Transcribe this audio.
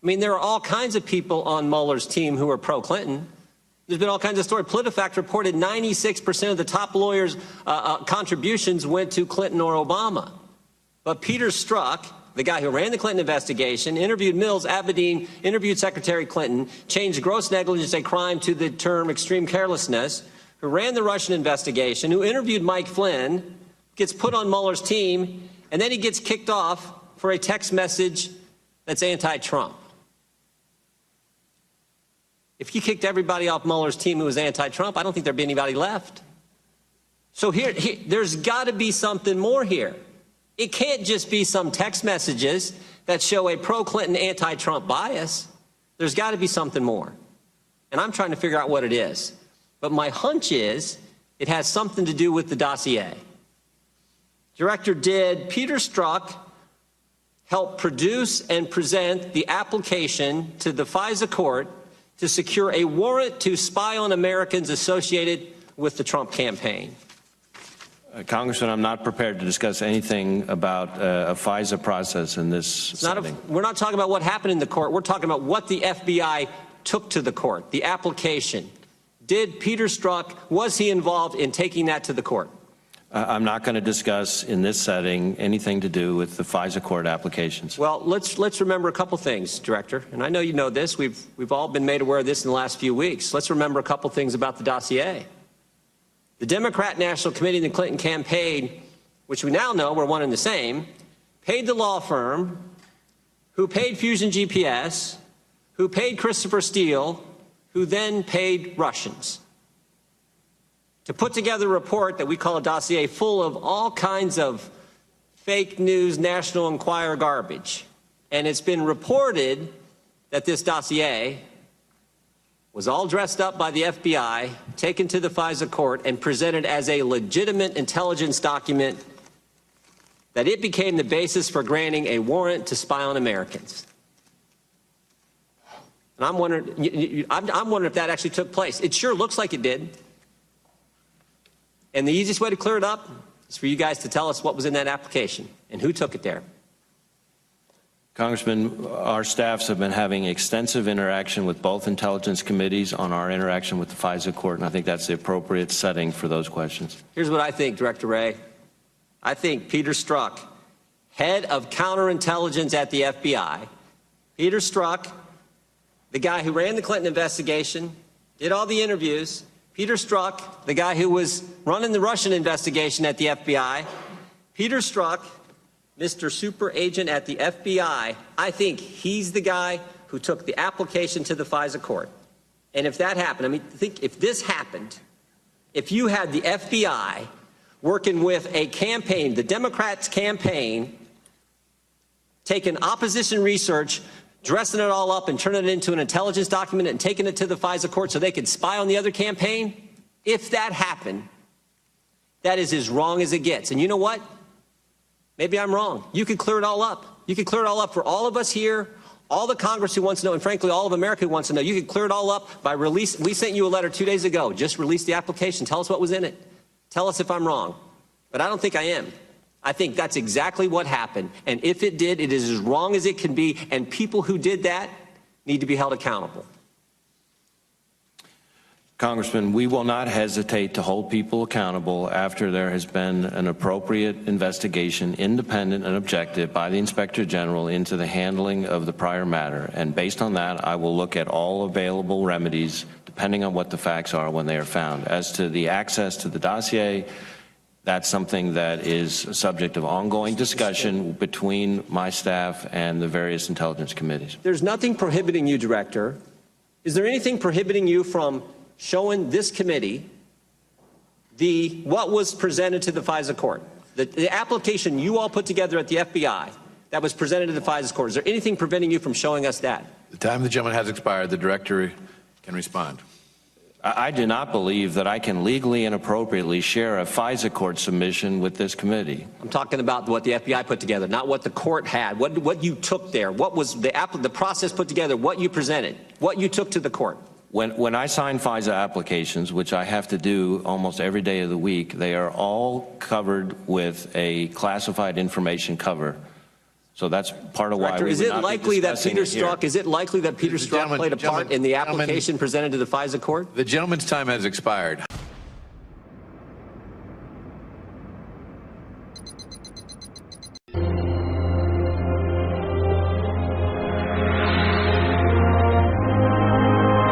I mean, there are all kinds of people on Mueller's team who are pro-Clinton. There's been all kinds of stories. PolitiFact reported 96% of the top lawyers' contributions went to Clinton or Obama. But Peter Strzok, the guy who ran the Clinton investigation, interviewed Mills, Abedin, interviewed Secretary Clinton, changed gross negligence a crime to the term extreme carelessness, who ran the Russian investigation, who interviewed Mike Flynn, gets put on Mueller's team, and then he gets kicked off for a text message that's anti-Trump. If you kicked everybody off Mueller's team who was anti-Trump, I don't think there'd be anybody left. So here there's got to be something more here. It can't just be some text messages that show a pro-Clinton, anti-Trump bias. There's got to be something more. And I'm trying to figure out what it is. But my hunch is it has something to do with the dossier. Director, did Peter Strzok help produce and present the application to the FISA court to secure a warrant to spy on Americans associated with the Trump campaign? Congressman, I'm not prepared to discuss anything about a FISA process in this setting. We're not talking about what happened in the court. We're talking about what the FBI took to the court, the application. Did Peter Strzok, was he involved in taking that to the court? I'm not going to discuss in this setting anything to do with the FISA court applications. Well, let's remember a couple things, Director. And I know you know this. We've all been made aware of this in the last few weeks. Let's remember a couple things about the dossier. The Democrat National Committee and the Clinton campaign, which we now know were one and the same, paid the law firm, who paid Fusion GPS, who paid Christopher Steele, who then paid Russians, to put together a report that we call a dossier full of all kinds of fake news, National Enquirer garbage. And it's been reported that this dossier was all dressed up by the FBI, taken to the FISA court, and presented as a legitimate intelligence document, that it became the basis for granting a warrant to spy on Americans. And I'm wondering if that actually took place. It sure looks like it did. And the easiest way to clear it up is for you guys to tell us what was in that application and who took it there. Congressman, our staffs have been having extensive interaction with both intelligence committees on our interaction with the FISA court, and I think that's the appropriate setting for those questions. Here's what I think, Director Wray. I think Peter Strzok, head of counterintelligence at the FBI, Peter Strzok, the guy who ran the Clinton investigation, did all the interviews, Peter Strzok, the guy who was running the Russian investigation at the FBI, Peter Strzok, Mr. Super Agent at the FBI, I think he's the guy who took the application to the FISA court. And if that happened, I mean, think if this happened, if you had the FBI working with a campaign, the Democrats' campaign, taking opposition research, dressing it all up and turning it into an intelligence document and taking it to the FISA court so they could spy on the other campaign, if that happened, that is as wrong as it gets. And you know what? Maybe I'm wrong. You could clear it all up. You could clear it all up for all of us here, all the Congress who wants to know, and frankly, all of America who wants to know. You could clear it all up by release. We sent you a letter 2 days ago. Just release the application. Tell us what was in it. Tell us if I'm wrong. But I don't think I am. I think that's exactly what happened. And if it did, it is as wrong as it can be. And people who did that need to be held accountable. Congressman, we will not hesitate to hold people accountable after there has been an appropriate investigation, independent and objective, by the Inspector General into the handling of the prior matter. And based on that, I will look at all available remedies, depending on what the facts are when they are found. As to the access to the dossier, that's something that is subject of ongoing discussion between my staff and the various intelligence committees. There's nothing prohibiting you, Director. Is there anything prohibiting you from showing this committee what was presented to the FISA court? The application you all put together at the FBI that was presented to the FISA court. Is there anything preventing you from showing us that? The time of the gentleman has expired. The Director can respond. I do not believe that I can legally and appropriately share a FISA court submission with this committee. I'm talking about what the FBI put together, not what the court had, what you took there, what was the process put together, what you presented, what you took to the court. When I sign FISA applications, which I have to do almost every day of the week, they are all covered with a classified information cover. So that's part of why Director, we is would it not be likely that discussing Peter it here. Strzok, is it likely that Peter Strzok played a part in the application presented to the FISA court? The gentleman's time has expired.